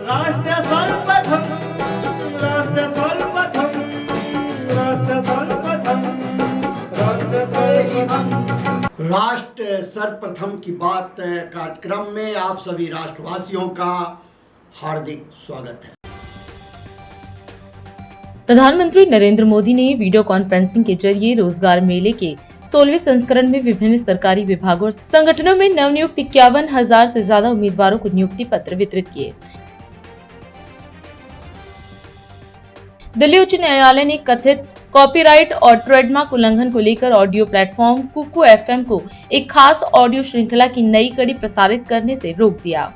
राष्ट्र सर्वप्रथम, राष्ट्र सर्वप्रथम, राष्ट्र सर्वप्रथम, राष्ट्र सर्वप्रथम। राष्ट्र सर्वप्रथम की बात कार्यक्रम में आप सभी राष्ट्रवासियों का हार्दिक स्वागत है। प्रधानमंत्री नरेंद्र मोदी ने वीडियो कॉन्फ्रेंसिंग के जरिए रोजगार मेले के 16वें संस्करण में विभिन्न सरकारी विभागों और संगठनों में नवनियुक्त 51,000 से ज्यादा उम्मीदवारों को नियुक्ति पत्र वितरित किए। दिल्ली उच्च न्यायालय ने कथित कॉपीराइट और ट्रेडमार्क उल्लंघन को लेकर ऑडियो प्लेटफॉर्म कुकू एफएम को एक खास ऑडियो श्रृंखला की नई कड़ी प्रसारित करने से रोक दिया।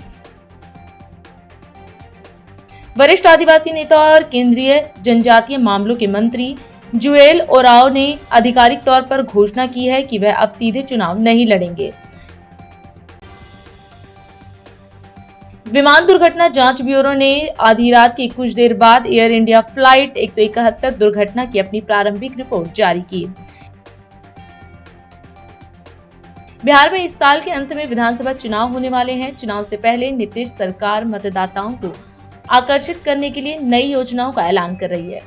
वरिष्ठ आदिवासी नेता और केंद्रीय जनजातीय मामलों के मंत्री जुएल ओराओ ने आधिकारिक तौर पर घोषणा की है कि वह अब सीधे चुनाव नहीं लड़ेंगे। विमान दुर्घटना जांच ब्यूरो ने आधी रात के कुछ देर बाद एयर इंडिया फ्लाइट 171 दुर्घटना की अपनी प्रारंभिक रिपोर्ट जारी की। बिहार में इस साल के अंत में विधानसभा चुनाव होने वाले हैं। चुनाव से पहले नीतीश सरकार मतदाताओं को आकर्षित करने के लिए नई योजनाओं का ऐलान कर रही है।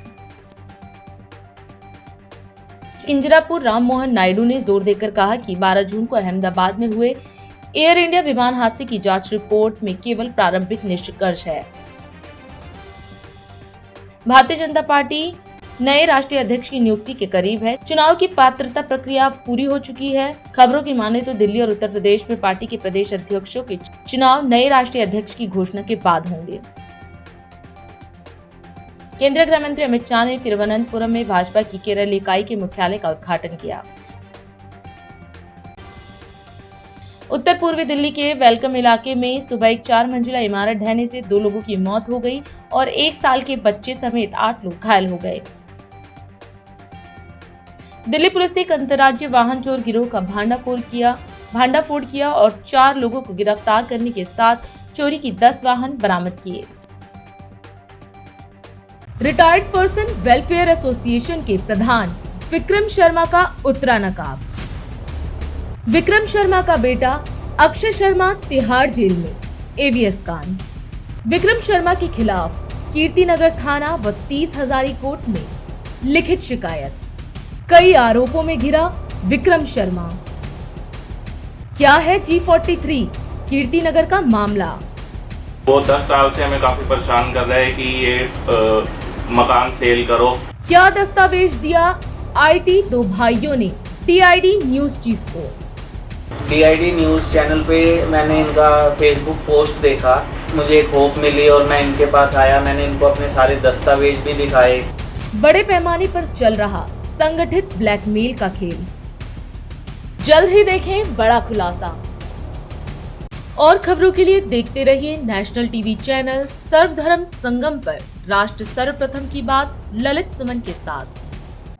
किंजरापुर राम मोहन नायडू ने जोर देकर कहा कि 12 जून को अहमदाबाद में हुए एयर इंडिया विमान हादसे की जांच रिपोर्ट में केवल प्रारंभिक निष्कर्ष है। भारतीय जनता पार्टी नए राष्ट्रीय अध्यक्ष की नियुक्ति के करीब है। चुनाव की पात्रता प्रक्रिया पूरी हो चुकी है। खबरों की माने तो दिल्ली और उत्तर प्रदेश में पार्टी के प्रदेश अध्यक्षों के चुनाव नए राष्ट्रीय अध्यक्ष की घोषणा के बाद होंगे। केंद्रीय गृह मंत्री अमित शाह ने तिरुवनंतपुरम में भाजपा की केरल इकाई के मुख्यालय का उद्घाटन किया। उत्तर पूर्वी दिल्ली के वेलकम इलाके में सुबह एक 4 मंजिला इमारत ढहने से 2 लोगों की मौत हो गई और 1 साल के बच्चे समेत 8 लोग घायल हो गए। दिल्ली पुलिस ने एक अंतर्राज्यीय वाहन चोर गिरोह का भांडाफोड़ किया और 4 लोगों को गिरफ्तार करने के साथ चोरी की 10 वाहन बरामद किए। रिटायर्ड पर्सन वेलफेयर एसोसिएशन के प्रधान विक्रम शर्मा का उत्तरा नकाब। विक्रम शर्मा का बेटा अक्षय शर्मा तिहाड़ जेल में एवीएस कांड। विक्रम शर्मा के खिलाफ कीर्तिनगर थाना व 30 हजारी कोर्ट में लिखित शिकायत। कई आरोपों में घिरा विक्रम शर्मा। क्या है G43 कीर्तिनगर का मामला? वो 10 साल से हमें काफी परेशान कर रहे हैं कि ये मकान सेल करो। क्या दस्तावेज दिया आईटी 2 भाइयों ने टीआईडी न्यूज चीफ को? टीआईडी न्यूज चैनल पे मैंने इनका फेसबुक पोस्ट देखा, मुझे एक होप मिली और मैं इनके पास आया। मैंने इनको अपने सारे दस्तावेज भी दिखाए। बड़े पैमाने पर चल रहा संगठित ब्लैकमेल का खेल। जल्द ही देखें बड़ा खुलासा। और खबरों के लिए देखते रहिए नेशनल टीवी चैनल सर्वधर्म संगम पर राष्ट्र सर्वप्रथम की बात ललित सुमन के साथ।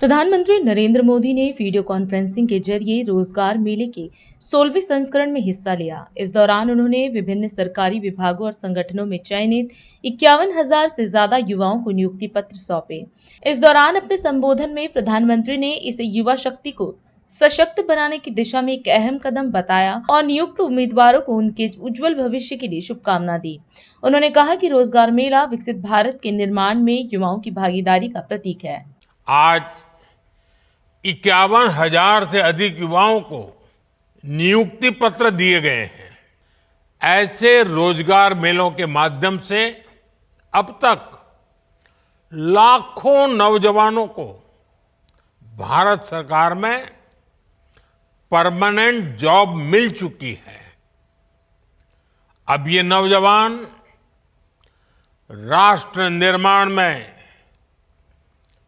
प्रधानमंत्री नरेंद्र मोदी ने वीडियो कॉन्फ्रेंसिंग के जरिए रोजगार मेले के 16वें संस्करण में हिस्सा लिया। इस दौरान उन्होंने विभिन्न सरकारी विभागों और संगठनों में चयनित 51,000 से ज्यादा युवाओं को नियुक्ति पत्र सौंपे। इस दौरान अपने संबोधन में प्रधानमंत्री ने इसे युवा शक्ति को सशक्त बनाने की दिशा में एक अहम कदम बताया और नियुक्त उम्मीदवारों को उनके उज्जवल भविष्य के लिए शुभकामना दी। उन्होंने कहा कि रोजगार मेला विकसित भारत के निर्माण में युवाओं की भागीदारी का प्रतीक है। आज 51,000 से अधिक युवाओं को नियुक्ति पत्र दिए गए हैं। ऐसे रोजगार मेलों के माध्यम से अब तक लाखों नौजवानों को भारत सरकार में परमानेंट जॉब मिल चुकी है। अब ये नौजवान राष्ट्र निर्माण में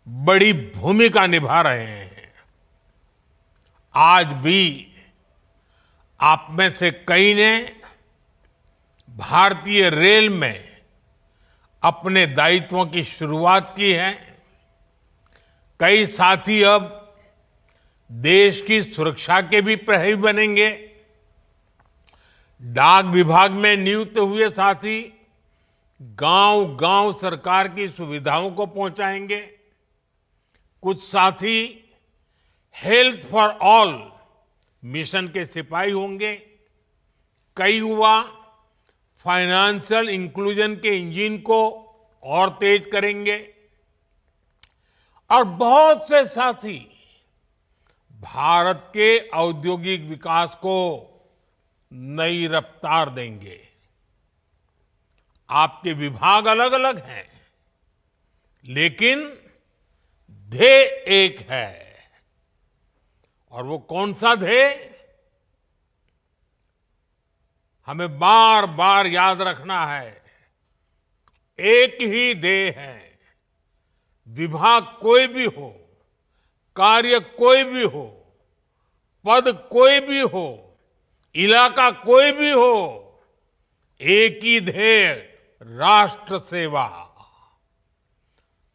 बड़ी भूमिका निभा रहे हैं। आज भी आप में से कई ने भारतीय रेल में अपने दायित्वों की शुरुआत की है। कई साथी अब देश की सुरक्षा के भी प्रहरी बनेंगे। डाक विभाग में नियुक्त हुए साथी गांव-गांव सरकार की सुविधाओं को पहुंचाएंगे। कुछ साथी हेल्थ फॉर ऑल मिशन के सिपाही होंगे। कई युवा फाइनेंशियल इंक्लूजन के इंजन को और तेज करेंगे और बहुत से साथी भारत के औद्योगिक विकास को नई रफ्तार देंगे। आपके विभाग अलग अलग हैं, लेकिन ध्येय एक है। और वो कौन सा ध्येय? हमें बार बार याद रखना है, एक ही ध्येय है। विभाग कोई भी हो, कार्य कोई भी हो, पद कोई भी हो, इलाका कोई भी हो, एक ही ध्येय, राष्ट्र सेवा।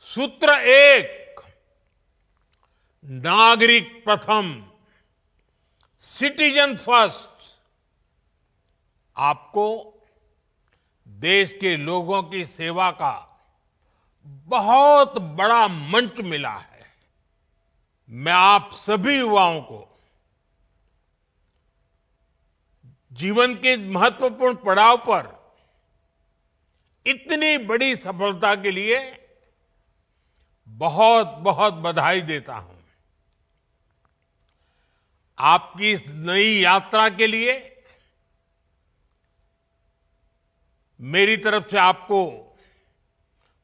सूत्र एक, नागरिक प्रथम, सिटीजन फर्स्ट। आपको देश के लोगों की सेवा का बहुत बड़ा मंच मिला है। मैं आप सभी युवाओं को जीवन के महत्वपूर्ण पड़ाव पर इतनी बड़ी सफलता के लिए बहुत बहुत बधाई देता हूं। आपकी इस नई यात्रा के लिए मेरी तरफ से आपको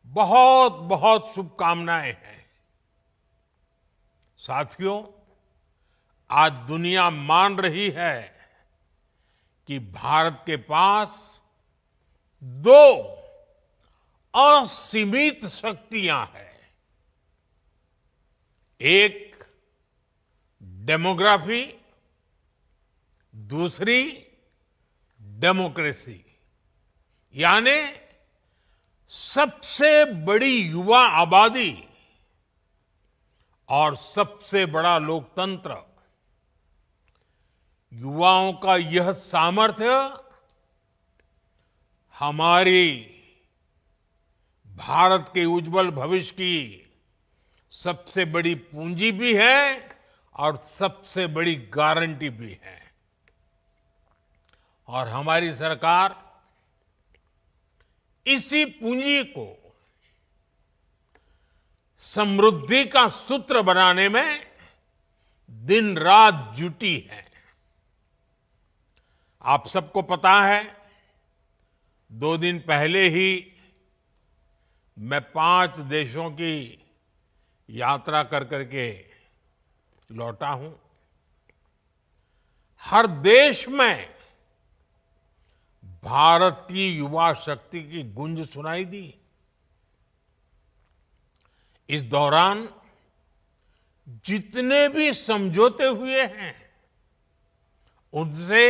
बहुत बहुत शुभकामनाएं हैं। साथियों, आज दुनिया मान रही है कि भारत के पास दो असीमित शक्तियां हैं। एक डेमोग्राफी, दूसरी डेमोक्रेसी, यानी सबसे बड़ी युवा आबादी और सबसे बड़ा लोकतंत्र। युवाओं का यह सामर्थ्य हमारी भारत के उज्जवल भविष्य की सबसे बड़ी पूंजी भी है और सबसे बड़ी गारंटी भी है। और हमारी सरकार इसी पूंजी को समृद्धि का सूत्र बनाने में दिन रात जुटी है। आप सबको पता है, 2 दिन पहले ही मैं 5 देशों की यात्रा कर करके लौटा हूं। हर देश में भारत की युवा शक्ति की गूंज सुनाई दी। इस दौरान जितने भी समझौते हुए हैं, उनसे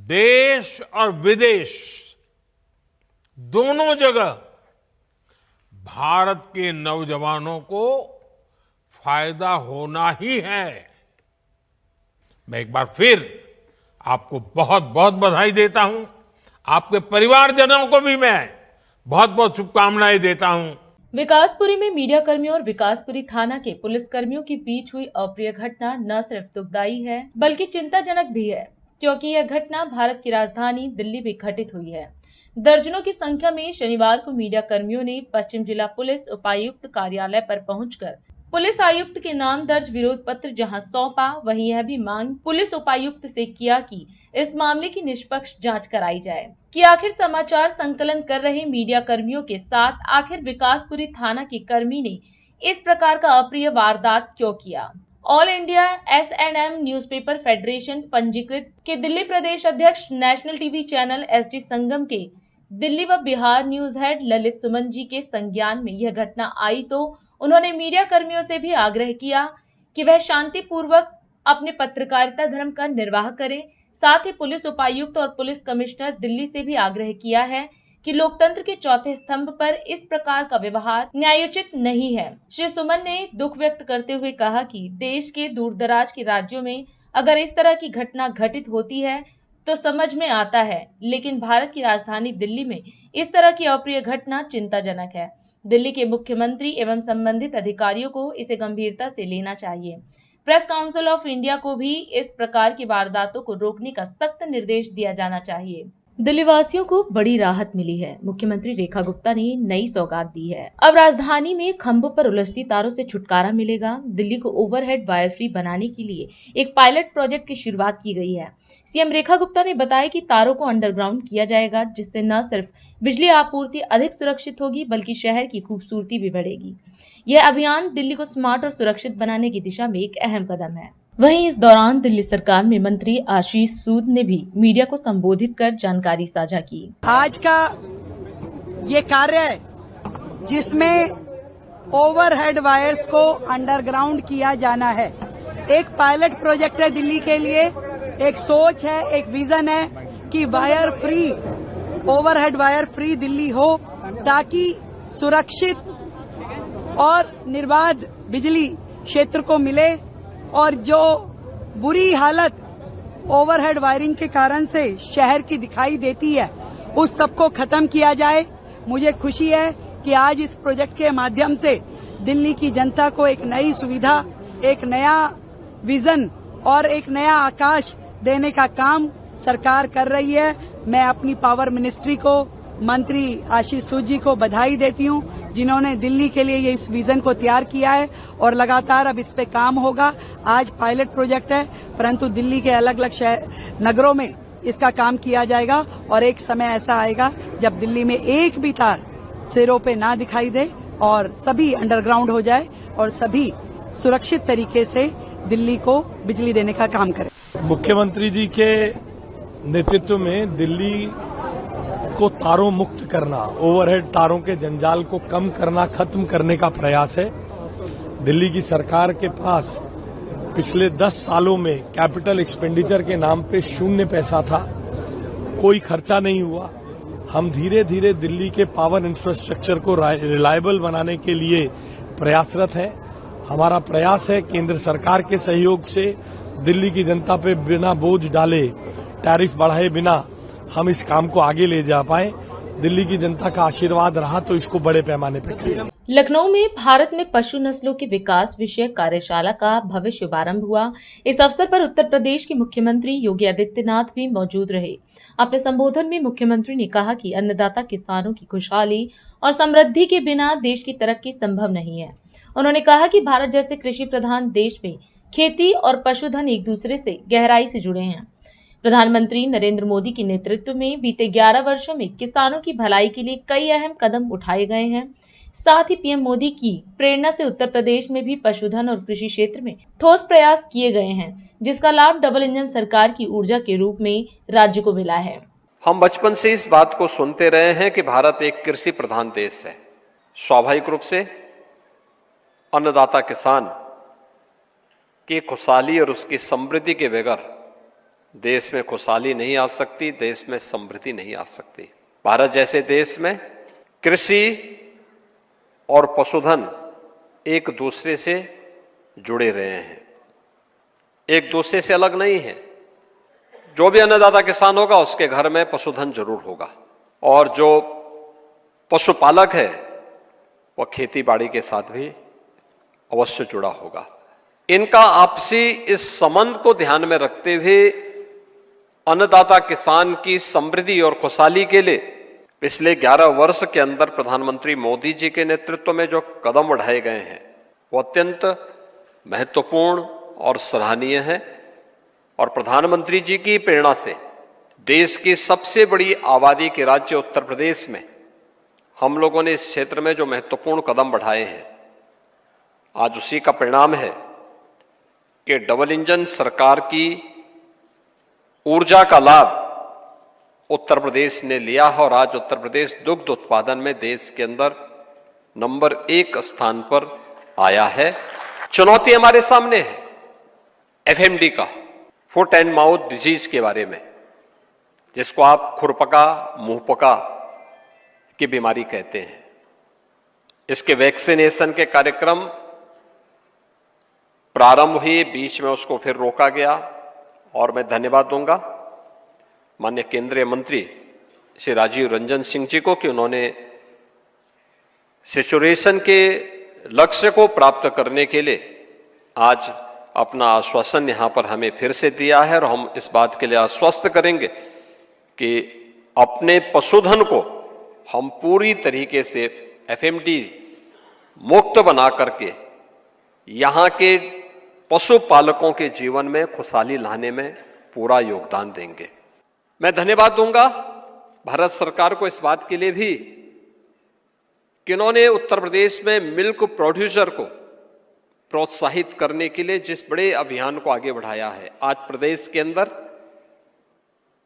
देश और विदेश दोनों जगह भारत के नौजवानों को फायदा होना ही है। मैं एक बार फिर आपको बहुत बहुत बधाई देता हूं। आपके परिवारजनों को भी मैं बहुत बहुत शुभकामनाएं देता हूं। विकासपुरी में मीडिया कर्मियों और विकासपुरी थाना के पुलिस कर्मियों के बीच हुई अप्रिय घटना न सिर्फ दुखदायी है, बल्कि चिंताजनक भी है, क्योंकि यह घटना भारत की राजधानी दिल्ली में घटित हुई है। दर्जनों की संख्या में शनिवार को मीडिया कर्मियों ने पश्चिम जिला पुलिस उपायुक्त कार्यालय पर पहुंचकर पुलिस आयुक्त के नाम दर्ज विरोध पत्र जहां सौंपा, वहीं यह भी मांग पुलिस उपायुक्त से किया कि इस मामले की निष्पक्ष जांच कराई जाए कि आखिर समाचार संकलन कर रहे मीडिया कर्मियों के साथ आखिर विकासपुरी थाना के कर्मी ने इस प्रकार का अप्रिय वारदात क्यों किया। All India S&M newspaper federation पंजीकृत के दिल्ली प्रदेश अध्यक्ष नेशनल टीवी चैनल SD संगम के दिल्ली व बिहार न्यूज हेड ललित सुमन जी के संज्ञान में यह घटना आई तो उन्होंने मीडिया कर्मियों से भी आग्रह किया कि वह शांतिपूर्वक अपने पत्रकारिता धर्म का निर्वाह करें। साथ ही पुलिस उपायुक्त और पुलिस कमिश्नर दिल्ली से भी आग्रह किया है कि लोकतंत्र के चौथे स्तंभ पर इस प्रकार का व्यवहार न्यायोचित नहीं है। श्री सुमन ने दुख व्यक्त करते हुए कहा कि देश के दूरदराज के राज्यों में अगर इस तरह की घटना घटित होती है तो समझ में आता है, लेकिन भारत की राजधानी दिल्ली में इस तरह की अप्रिय घटना चिंताजनक है। दिल्ली के मुख्यमंत्री एवं संबंधित अधिकारियों को इसे गंभीरता से लेना चाहिए। प्रेस काउंसिल ऑफ इंडिया को भी इस प्रकार की वारदातों को रोकने का सख्त निर्देश दिया जाना चाहिए। दिल्ली वासियों को बड़ी राहत मिली है। मुख्यमंत्री रेखा गुप्ता ने नई सौगात दी है। अब राजधानी में खंभों पर उलझती तारों से छुटकारा मिलेगा। दिल्ली को ओवरहेड वायर फ्री बनाने के लिए एक पायलट प्रोजेक्ट की शुरुआत की गई है। सीएम रेखा गुप्ता ने बताया कि तारों को अंडरग्राउंड किया जाएगा, जिससे न सिर्फ बिजली आपूर्ति अधिक सुरक्षित होगी बल्कि शहर की खूबसूरती भी बढ़ेगी। यह अभियान दिल्ली को स्मार्ट और सुरक्षित बनाने की दिशा में एक अहम कदम है। वहीं इस दौरान दिल्ली सरकार में मंत्री आशीष सूद ने भी मीडिया को संबोधित कर जानकारी साझा की। आज का ये कार्य है जिसमें ओवरहेड वायर्स को अंडरग्राउंड किया जाना है। एक पायलट प्रोजेक्ट है दिल्ली के लिए, एक सोच है, एक विजन है कि wire free, overhead wire free Delhi हो, ताकि सुरक्षित और निर्बाध बिजली क्षेत्र को मिले और जो बुरी हालत ओवरहेड वायरिंग के कारण से शहर की दिखाई देती है उस सबको खत्म किया जाए। मुझे खुशी है कि आज इस प्रोजेक्ट के माध्यम से दिल्ली की जनता को एक नई सुविधा, एक नया विजन और एक नया आकाश देने का काम सरकार कर रही है। मैं अपनी पावर मिनिस्ट्री को, मंत्री आशीष सूद जी को बधाई देती हूं, जिन्होंने दिल्ली के लिए ये इस विजन को तैयार किया है और लगातार अब इस पे काम होगा। आज पायलट प्रोजेक्ट है, परंतु दिल्ली के अलग अलग नगरों में इसका काम किया जाएगा और एक समय ऐसा आएगा जब दिल्ली में एक भी तार सिरों पे ना दिखाई दे और सभी अंडरग्राउंड हो जाए और सभी सुरक्षित तरीके से दिल्ली को बिजली देने का काम करें। मुख्यमंत्री जी के नेतृत्व में दिल्ली को तारों मुक्त करना, ओवरहेड तारों के जंजाल को कम करना, खत्म करने का प्रयास है। दिल्ली की सरकार के पास पिछले 10 सालों में कैपिटल एक्सपेंडिचर के नाम पे शून्य पैसा था, कोई खर्चा नहीं हुआ। हम धीरे धीरे दिल्ली के पावर इंफ्रास्ट्रक्चर को रिलायबल बनाने के लिए प्रयासरत हैं। हमारा प्रयास है केंद्र सरकार के सहयोग से दिल्ली की जनता पे बिना बोझ डाले, टैरिफ बढ़ाए बिना हम इस काम को आगे ले जा पाए। दिल्ली की जनता का आशीर्वाद रहा तो इसको बड़े पैमाने पर किया। लखनऊ में भारत में पशु नस्लों के विकास विषय कार्यशाला का भव्य शुभारंभ हुआ। इस अवसर पर उत्तर प्रदेश के मुख्यमंत्री योगी आदित्यनाथ भी मौजूद रहे। अपने संबोधन में मुख्यमंत्री ने कहा कि अन्नदाता किसानों की खुशहाली और समृद्धि के बिना देश की तरक्की संभव नहीं है। उन्होंने कहा कि भारत जैसे कृषि प्रधान देश में खेती और पशुधन एक दूसरे से गहराई से जुड़े हैं। प्रधानमंत्री नरेंद्र मोदी के नेतृत्व में बीते 11 वर्षों में किसानों की भलाई के लिए कई अहम कदम उठाए गए हैं। साथ ही पीएम मोदी की प्रेरणा से उत्तर प्रदेश में भी पशुधन और कृषि क्षेत्र में ठोस प्रयास किए गए हैं, जिसका लाभ डबल इंजन सरकार की ऊर्जा के रूप में राज्य को मिला है। हम बचपन से इस बात को सुनते रहे हैं कि भारत एक कृषि प्रधान देश है। स्वाभाविक रूप से अन्नदाता किसान की खुशहाली और उसकी समृद्धि के बगैर देश में खुशहाली नहीं आ सकती, देश में समृद्धि नहीं आ सकती। भारत जैसे देश में कृषि और पशुधन एक दूसरे से जुड़े रहे हैं, एक दूसरे से अलग नहीं है। जो भी अन्नदाता किसान होगा उसके घर में पशुधन जरूर होगा, और जो पशुपालक है वह खेती बाड़ी के साथ भी अवश्य जुड़ा होगा। इनका आपसी इस संबंध को ध्यान में रखते हुए अन्नदाता किसान की समृद्धि और खुशहाली के लिए पिछले 11 वर्ष के अंदर प्रधानमंत्री मोदी जी के नेतृत्व में जो कदम उठाए गए हैं वो अत्यंत महत्वपूर्ण और सराहनीय है। और प्रधानमंत्री जी की प्रेरणा से देश की सबसे बड़ी आबादी के राज्य उत्तर प्रदेश में हम लोगों ने इस क्षेत्र में जो महत्वपूर्ण कदम बढ़ाए हैं, आज उसी का परिणाम है कि डबल इंजन सरकार की ऊर्जा का लाभ उत्तर प्रदेश ने लिया है और आज उत्तर प्रदेश दुग्ध उत्पादन में देश के अंदर नंबर 1 स्थान पर आया है। चुनौती हमारे सामने है एफएमडी का, फुट एंड माउथ डिजीज के बारे में, जिसको आप खुरपका मुंहपका की बीमारी कहते हैं। इसके वैक्सीनेशन के कार्यक्रम प्रारंभ हुए, बीच में उसको फिर रोका गया, और मैं धन्यवाद दूंगा माननीय केंद्रीय मंत्री श्री राजीव रंजन सिंह जी को कि उन्होंने सैचुरेशन के लक्ष्य को प्राप्त करने के लिए आज अपना आश्वासन यहां पर हमें फिर से दिया है। और हम इस बात के लिए आश्वस्त करेंगे कि अपने पशुधन को हम पूरी तरीके से एफएमडी मुक्त बना करके यहाँ के पशुपालकों के जीवन में खुशहाली लाने में पूरा योगदान देंगे। मैं धन्यवाद दूंगा भारत सरकार को इस बात के लिए भी कि उन्होंने उत्तर प्रदेश में मिल्क प्रोड्यूसर को प्रोत्साहित करने के लिए जिस बड़े अभियान को आगे बढ़ाया है। आज प्रदेश के अंदर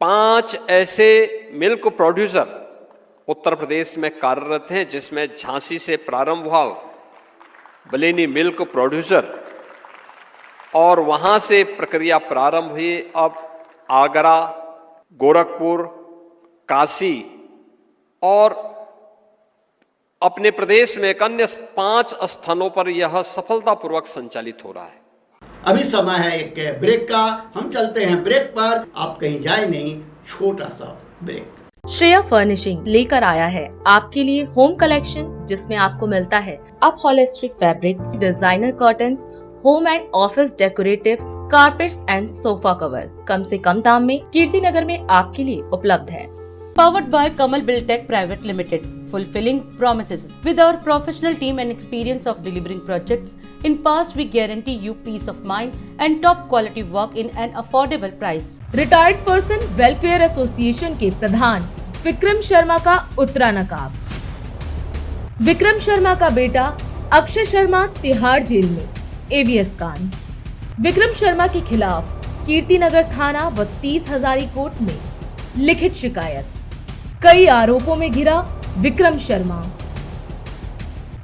5 ऐसे मिल्क प्रोड्यूसर उत्तर प्रदेश में कार्यरत हैं, जिसमें झांसी से प्रारंभ हुआ बलेनी मिल्क प्रोड्यूसर और वहां से प्रक्रिया प्रारंभ हुई। अब आगरा, गोरखपुर, काशी और अपने प्रदेश में एक अन्य 5 स्थानों पर यह सफलतापूर्वक संचालित हो रहा है। अभी समय है एक ब्रेक का, हम चलते हैं ब्रेक पर। आप कहीं जाए नहीं, छोटा सा ब्रेक। श्रेया फर्निशिंग लेकर आया है आपके लिए होम कलेक्शन, जिसमें आपको मिलता है upholstery fabric, designer curtains, home and office decoratives, carpets and sofa cover कम से कम दाम में कीर्ति नगर में आपके लिए उपलब्ध है। Powered by Kamal Buildtech Private Limited, fulfilling promises. With our professional team and experience of delivering projects, in past we guarantee you peace of mind and top quality work in an affordable price. Retired person welfare association के प्रधान विक्रम शर्मा का उत्तरा नकाब। विक्रम शर्मा का बेटा Akshay Sharma Tihar jail में ABS कांड। विक्रम शर्मा के खिलाफ कीर्तिनगर थाना व 30 हजारी कोर्ट में लिखित शिकायत। कई आरोपों में घिरा विक्रम शर्मा।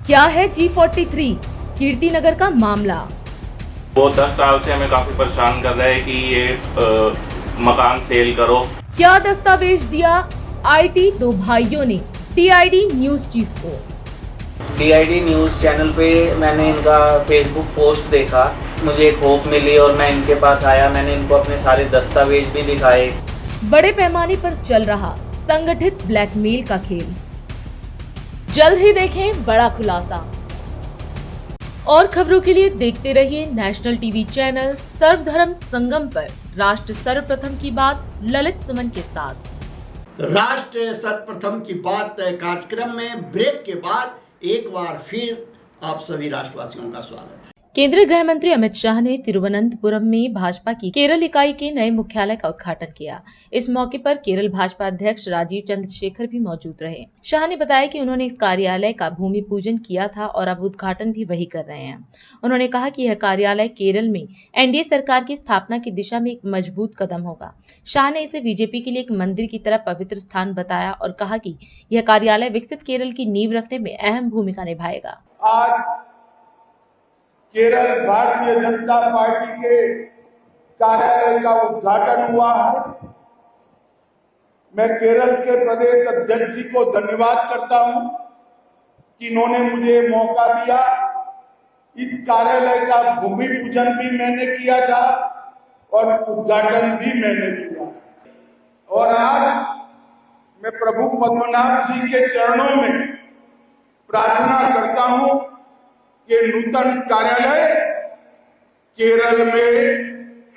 क्या है G43 कीर्तिनगर का मामला? वो 10 साल से हमें काफी परेशान कर रहे हैं कि ये मकान सेल करो। क्या दस्तावेज दिया IT 2 भाइयों ने TID न्यूज चीफ को? DID न्यूज चैनल पे मैंने इनका फेसबुक पोस्ट देखा, मुझे एक होप मिली और मैं इनके पास आया। मैंने इनको अपने सारे दस्तावेज भी दिखाए। बड़े पैमाने पर चल रहा संगठित ब्लैकमेल का खेल। जल्द ही देखें बड़ा खुलासा। और खबरों के लिए देखते रहिए नेशनल टीवी चैनल सर्वधर्म संगम पर राष्ट्र सर्वप्रथम की बात ललित सुमन के साथ। राष्ट्र सर्वप्रथम की बात कार्यक्रम में ब्रेक के बाद एक बार फिर आप सभी राष्ट्रवासियों का स्वागत है। केंद्रीय गृह मंत्री अमित शाह ने तिरुवनंतपुरम में भाजपा की केरल इकाई के नए मुख्यालय का उद्घाटन किया। इस मौके पर केरल भाजपा अध्यक्ष राजीव चंद्रशेखर भी मौजूद रहे। शाह ने बताया कि उन्होंने इस कार्यालय का भूमि पूजन किया था और अब उद्घाटन भी वही कर रहे हैं। उन्होंने कहा कि यह कार्यालय केरल में एनडीए सरकार की स्थापना की दिशा में एक मजबूत कदम होगा। शाह ने इसे बीजेपी के लिए एक मंदिर की तरह पवित्र स्थान बताया और कहा कि यह कार्यालय विकसित केरल की नींव रखने में अहम भूमिका निभाएगा। आज केरल भारतीय जनता पार्टी के कार्यालय का उद्घाटन हुआ है। मैं केरल के प्रदेश अध्यक्ष जी को धन्यवाद करता हूं कि इन्होंने मुझे मौका दिया। इस कार्यालय का भूमि पूजन भी मैंने किया था और उद्घाटन भी मैंने किया। और आज मैं प्रभु पद्मनाभ जी के चरणों में प्रार्थना करता हूं कि नूतन कार्यालय केरल में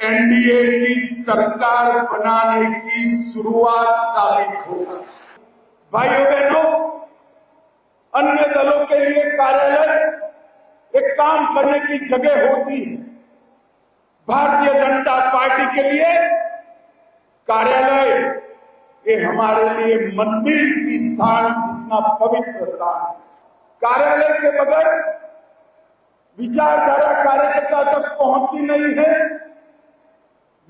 एनडीए की सरकार बनाने की शुरुआत साबित होगा। भाइयों बहनों, अन्य दलों के लिए कार्यालय एक काम करने की जगह होती है। भारतीय जनता पार्टी के लिए कार्यालय ये हमारे लिए मंदिर की स्थान जितना पवित्र स्थान है। कार्यालय के बगैर विचारधारा कार्यकर्ता तक पहुंचती नहीं है।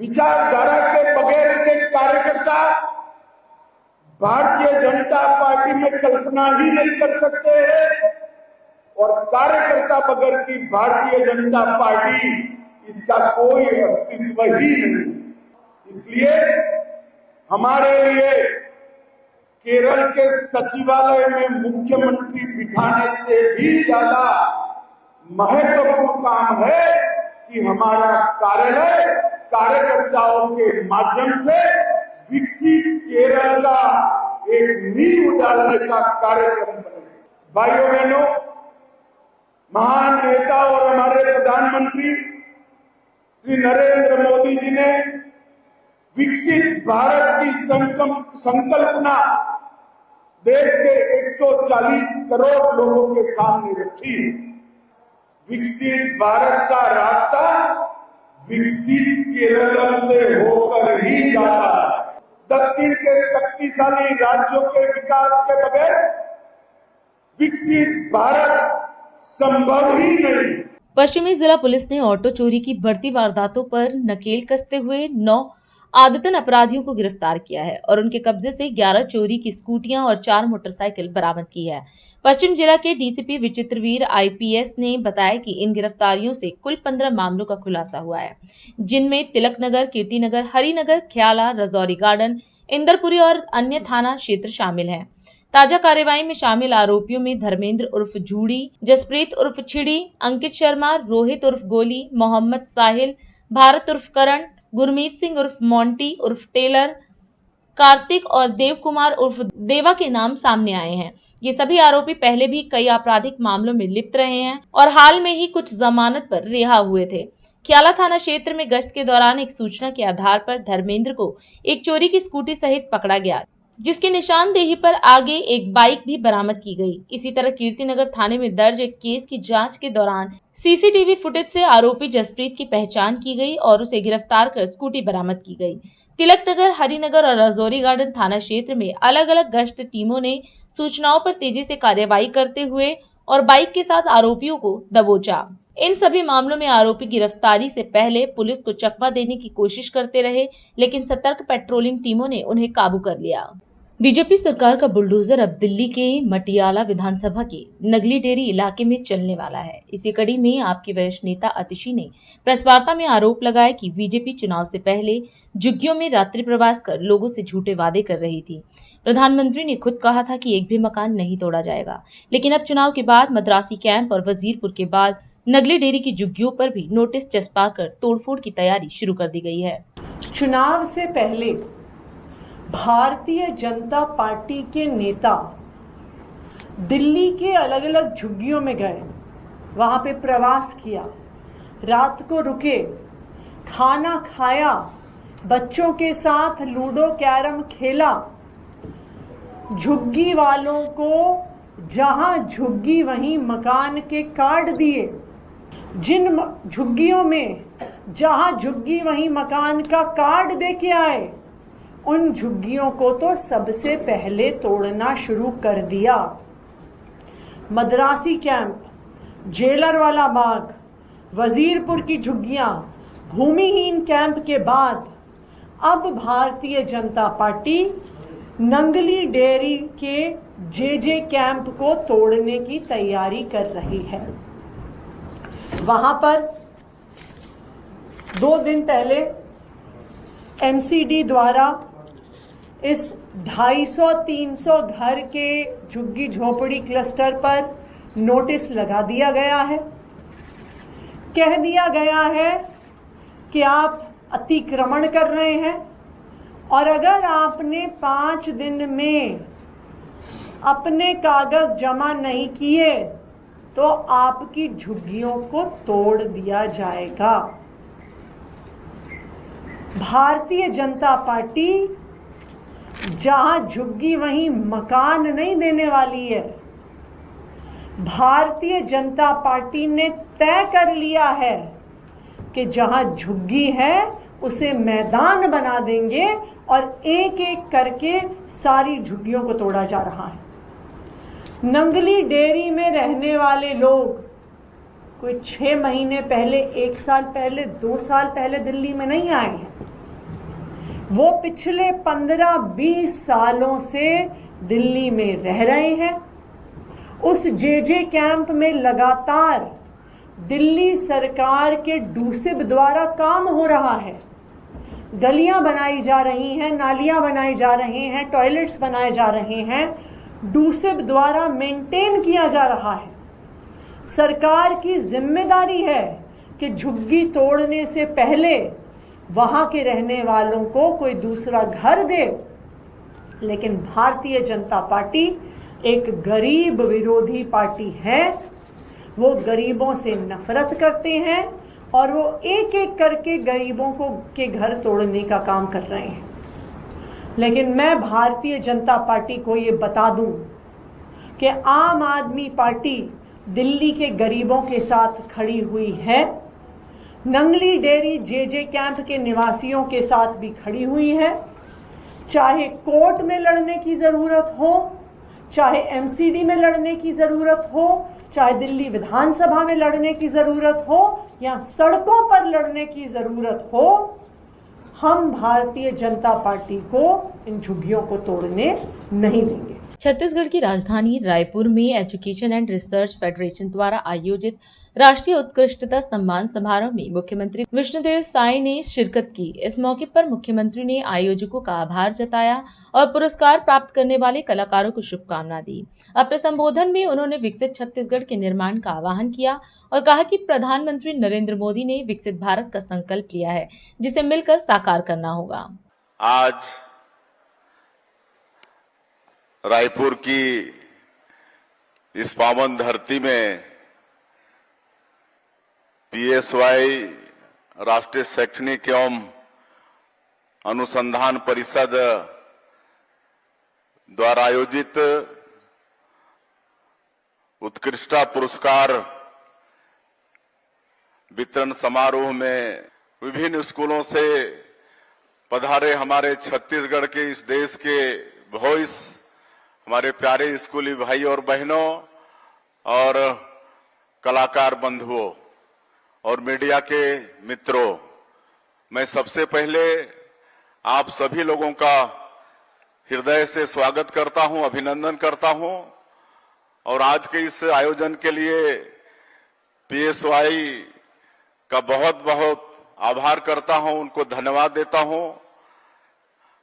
विचारधारा के बगैर के कार्यकर्ता भारतीय जनता पार्टी में कल्पना ही नहीं कर सकते हैं और कार्यकर्ता बगैर की भारतीय जनता पार्टी इसका कोई अस्तित्व ही नहीं। इसलिए हमारे लिए केरल के सचिवालय में मुख्यमंत्री बिठाने से भी ज्यादा महत्वपूर्ण काम है कि हमारा कार्यालय कार्यकर्ताओं के माध्यम से विकसित केरल का एक नींव डालने का कार्यक्रम बने। भाइयों बहनों, महान नेता और हमारे प्रधानमंत्री श्री नरेंद्र मोदी जी ने विकसित भारत की संकल्पना देश के 140 करोड़ लोगों के सामने रखी। विकसित भारत का रास्ता विकसित केरल से होकर ही जाता है। दक्षिण के शक्तिशाली राज्यों के विकास के बगैर विकसित भारत संभव ही नहीं। पश्चिमी जिला पुलिस ने ऑटो चोरी की बढ़ती वारदातों पर नकेल कसते हुए 9 आदतन अपराधियों को गिरफ्तार किया है और उनके कब्जे से 11 चोरी की स्कूटियां और 4 मोटरसाइकिल बरामद की है। पश्चिम जिला के डीसीपी विचित्रवीर आईपीएस ने बताया कि इन गिरफ्तारियों से कुल 15 मामलों का खुलासा हुआ है, जिनमें तिलक नगर, कीर्ति नगर, हरिनगर, ख्याला, रजौरी गार्डन, इंदरपुरी और अन्य थाना क्षेत्र शामिल हैं। ताजा कार्रवाई में शामिल आरोपियों में धर्मेंद्र उर्फ जूड़ी, जसप्रीत उर्फ छिड़ी, अंकित शर्मा, रोहित उर्फ गोली, मोहम्मद साहिल, भारत उर्फ करण, गुरमीत सिंह उर्फ मोंटी उर्फ टेलर, कार्तिक और देव कुमार उर्फ देवा के नाम सामने आए हैं। ये सभी आरोपी पहले भी कई आपराधिक मामलों में लिप्त रहे हैं और हाल में ही कुछ जमानत पर रिहा हुए थे। ख्याला थाना क्षेत्र में गश्त के दौरान एक सूचना के आधार पर धर्मेंद्र को एक चोरी की स्कूटी सहित पकड़ा गया, जिसकी निशानदेही पर आगे एक बाइक भी बरामद की गई। इसी तरह कीर्तिनगर थाने में दर्ज एक केस की जांच के दौरान सीसीटीवी फुटेज से आरोपी जसप्रीत की पहचान की गई और उसे गिरफ्तार कर स्कूटी बरामद की गई। तिलक नगर, हरिनगर और रजौरी गार्डन थाना क्षेत्र में अलग अलग गश्त टीमों ने सूचनाओं पर तेजी से कार्रवाई करते हुए और बाइक के साथ आरोपियों को दबोचा। इन सभी मामलों में आरोपी गिरफ्तारी से पहले पुलिस को चकमा देने की कोशिश करते रहे, लेकिन सतर्क पेट्रोलिंग टीमों ने उन्हें काबू कर लिया। बीजेपी सरकार का बुलडोजर अब दिल्ली के मटियाला विधानसभा के नगली डेरी इलाके में चलने वाला है। इसी कड़ी में आपके वरिष्ठ नेता आतिशी ने प्रेस वार्ता में आरोप लगाया कि बीजेपी चुनाव से पहले झुग्गियों में रात्रि प्रवास कर लोगों से झूठे वादे कर रही थी। प्रधानमंत्री ने खुद कहा था कि एक भी मकान नहीं तोड़ा जाएगा, लेकिन अब चुनाव के बाद मद्रासी कैंप और वजीरपुर के बाद नगली डेरी की झुग्गियों पर भी नोटिस चस्पाकर तोड़फोड़ की तैयारी शुरू कर दी गई है। चुनाव से पहले भारतीय जनता पार्टी के नेता दिल्ली के अलग अलग झुग्गियों में गए, वहां पे प्रवास किया, रात को रुके, खाना खाया, बच्चों के साथ लूडो कैरम खेला। झुग्गी वालों को जहां झुग्गी वहीं मकान के कार्ड दिए। जिन झुग्गियों में जहां झुग्गी वहीं मकान का कार्ड दे के आए, उन झुग्गियों को तो सबसे पहले तोड़ना शुरू कर दिया। मद्रासी कैंप, जेलर वाला बाग, वजीरपुर की झुग्गियां, भूमिहीन कैंप के बाद अब भारतीय जनता पार्टी नंगली डेयरी के जे कैंप को तोड़ने की तैयारी कर रही है। वहां पर 2 दिन पहले एमसीडी द्वारा इस 250-300 घर के झुग्गी झोपड़ी क्लस्टर पर नोटिस लगा दिया गया है। कह दिया गया है कि आप अतिक्रमण कर रहे हैं और अगर आपने 5 दिन में अपने कागज जमा नहीं किए तो आपकी झुग्गियों को तोड़ दिया जाएगा। भारतीय जनता पार्टी जहां झुग्गी वहीं मकान नहीं देने वाली है। भारतीय जनता पार्टी ने तय कर लिया है कि जहां झुग्गी है उसे मैदान बना देंगे और एक एक करके सारी झुग्गियों को तोड़ा जा रहा है। नंगली डेयरी में रहने वाले लोग कोई 6 महीने पहले, 1 साल पहले, 2 साल पहले दिल्ली में नहीं आए हैं। वो पिछले 15-20 सालों से दिल्ली में रह रहे हैं। उस जे कैंप में लगातार दिल्ली सरकार के डूसिब द्वारा काम हो रहा है। गलियां बनाई जा रही हैं, नालियां बनाई जा रहे हैं, टॉयलेट्स बनाए जा रहे हैं। डूसिब द्वारा मेंटेन किया जा रहा है। सरकार की जिम्मेदारी है कि झुग्गी तोड़ने से पहले वहां के रहने वालों को कोई दूसरा घर दे। लेकिन भारतीय जनता पार्टी एक गरीब विरोधी पार्टी है। वो गरीबों से नफरत करते हैं और वो एक एक करके गरीबों के घर तोड़ने का काम कर रहे हैं। लेकिन मैं भारतीय जनता पार्टी को ये बता दूं कि आम आदमी पार्टी दिल्ली के गरीबों के साथ खड़ी हुई है, नंगली डेयरी जे कैंप के निवासियों के साथ भी खड़ी हुई है। चाहे कोर्ट में लड़ने की ज़रूरत हो, चाहे एमसीडी में लड़ने की ज़रूरत हो, चाहे दिल्ली विधानसभा में लड़ने की ज़रूरत हो या सड़कों पर लड़ने की ज़रूरत हो, हम भारतीय जनता पार्टी को इन झुग्गियों को तोड़ने नहीं देंगे। छत्तीसगढ़ की राजधानी रायपुर में एजुकेशन एंड रिसर्च फेडरेशन द्वारा आयोजित राष्ट्रीय उत्कृष्टता सम्मान समारोह में मुख्यमंत्री विष्णुदेव साय ने शिरकत की। इस मौके पर मुख्यमंत्री ने आयोजकों का आभार जताया और पुरस्कार प्राप्त करने वाले कलाकारों को शुभकामना दी। अपने संबोधन में उन्होंने विकसित छत्तीसगढ़ के निर्माण का आह्वान किया और कहा कि प्रधानमंत्री नरेंद्र मोदी ने विकसित भारत का संकल्प लिया है, जिसे मिलकर साकार करना होगा। आज रायपुर की इस पावन धरती में पीएसवाई राष्ट्रीय शैक्षणिक एवं अनुसंधान परिषद द्वारा आयोजित उत्कृष्टता पुरस्कार वितरण समारोह में विभिन्न स्कूलों से पधारे हमारे छत्तीसगढ़ के इस देश के भविष्य हमारे प्यारे स्कूली भाई और बहनों और कलाकार बंधुओं और मीडिया के मित्रों, मैं सबसे पहले आप सभी लोगों का हृदय से स्वागत करता हूं, अभिनंदन करता हूं और आज के इस आयोजन के लिए पीएसवाई का बहुत बहुत आभार करता हूं, उनको धन्यवाद देता हूं।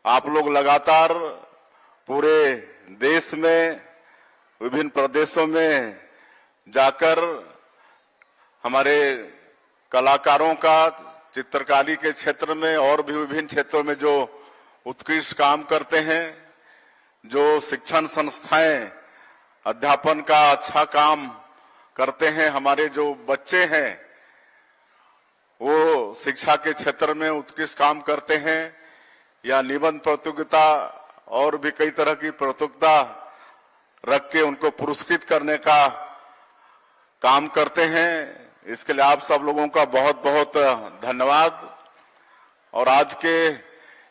आप लोग लगातार पूरे देश में विभिन्न प्रदेशों में जाकर हमारे कलाकारों का चित्रकारी के क्षेत्र में और भी विभिन्न क्षेत्रों में जो उत्कृष्ट काम करते हैं, जो शिक्षण संस्थाएं अध्यापन का अच्छा काम करते हैं, हमारे जो बच्चे हैं वो शिक्षा के क्षेत्र में उत्कृष्ट काम करते हैं या निबंध प्रतियोगिता और भी कई तरह की प्रतियोगिता रख के उनको पुरस्कृत करने का काम करते हैं। इसके लिए आप सब लोगों का बहुत बहुत धन्यवाद। और आज के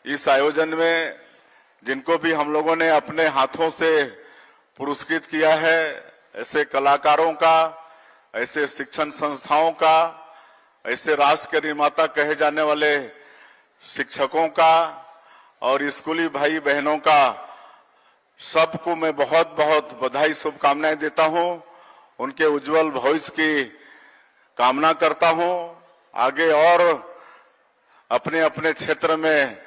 इस आयोजन में जिनको भी हम लोगों ने अपने हाथों से पुरस्कृत किया है, ऐसे कलाकारों का, ऐसे शिक्षण संस्थाओं का, ऐसे राष्ट्र के निर्माता कहे जाने वाले शिक्षकों का और स्कूली भाई बहनों का, सबको मैं बहुत बहुत बधाई शुभकामनाएं देता हूं। उनके उज्जवल भविष्य की कामना करता हूं। आगे और अपने अपने क्षेत्र में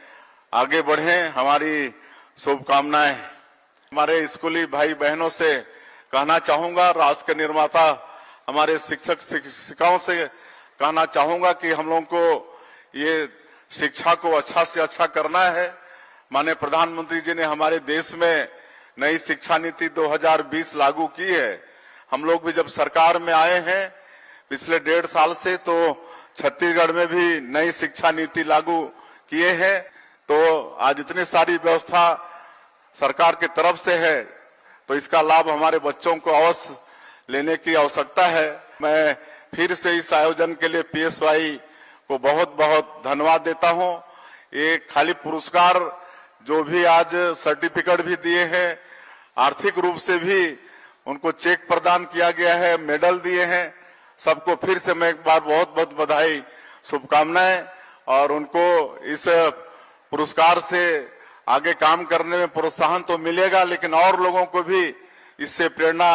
आगे बढ़ें, हमारी शुभकामनाएं। हमारे स्कूली भाई बहनों से कहना चाहूंगा, राष्ट्र के निर्माता हमारे शिक्षक शिक्षिकाओं से कहना चाहूंगा कि हम लोगों को ये शिक्षा को अच्छा से अच्छा करना है। माननीय प्रधानमंत्री जी ने हमारे देश में नई शिक्षा नीति 2020 लागू की है। हम लोग भी जब सरकार में आए हैं पिछले 1.5 साल से, तो छत्तीसगढ़ में भी नई शिक्षा नीति लागू किए हैं। तो आज इतनी सारी व्यवस्था सरकार की तरफ से है, तो इसका लाभ हमारे बच्चों को अवश्य लेने की आवश्यकता है। मैं फिर से इस आयोजन के लिए पीएसवाई को बहुत बहुत धन्यवाद देता हूं। ये खाली पुरस्कार जो भी आज सर्टिफिकेट भी दिए हैं, आर्थिक रूप से भी उनको चेक प्रदान किया गया है, मेडल दिए हैं, सबको फिर से मैं एक बार बहुत बहुत बधाई शुभकामनाएं। और उनको इस पुरस्कार से आगे काम करने में प्रोत्साहन तो मिलेगा, लेकिन और लोगों को भी इससे प्रेरणा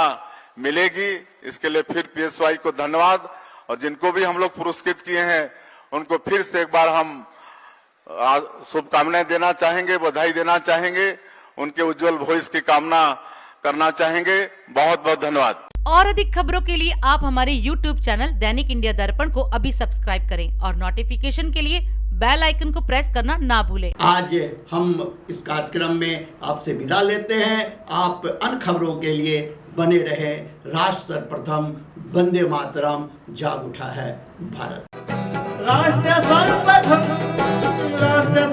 मिलेगी। इसके लिए फिर पीएसवाई को धन्यवाद। और जिनको भी हम लोग पुरस्कृत किए हैं उनको फिर से एक बार हम शुभकामनाएं देना चाहेंगे, बधाई देना चाहेंगे, उनके उज्जवल भविष्य की कामना करना चाहेंगे। बहुत बहुत धन्यवाद। और अधिक खबरों के लिए आप हमारे YouTube चैनल दैनिक इंडिया दर्पण को अभी सब्सक्राइब करें और नोटिफिकेशन के लिए बेल आइकन को प्रेस करना ना भूलें। आज हम इस कार्यक्रम में आपसे विदा लेते हैं। आप अन्य खबरों के लिए बने रहे। राष्ट्र सर्वप्रथम, वंदे मातरम, जाग उठा है भारत। राष्ट्र सर्वप्रथम राष्ट्र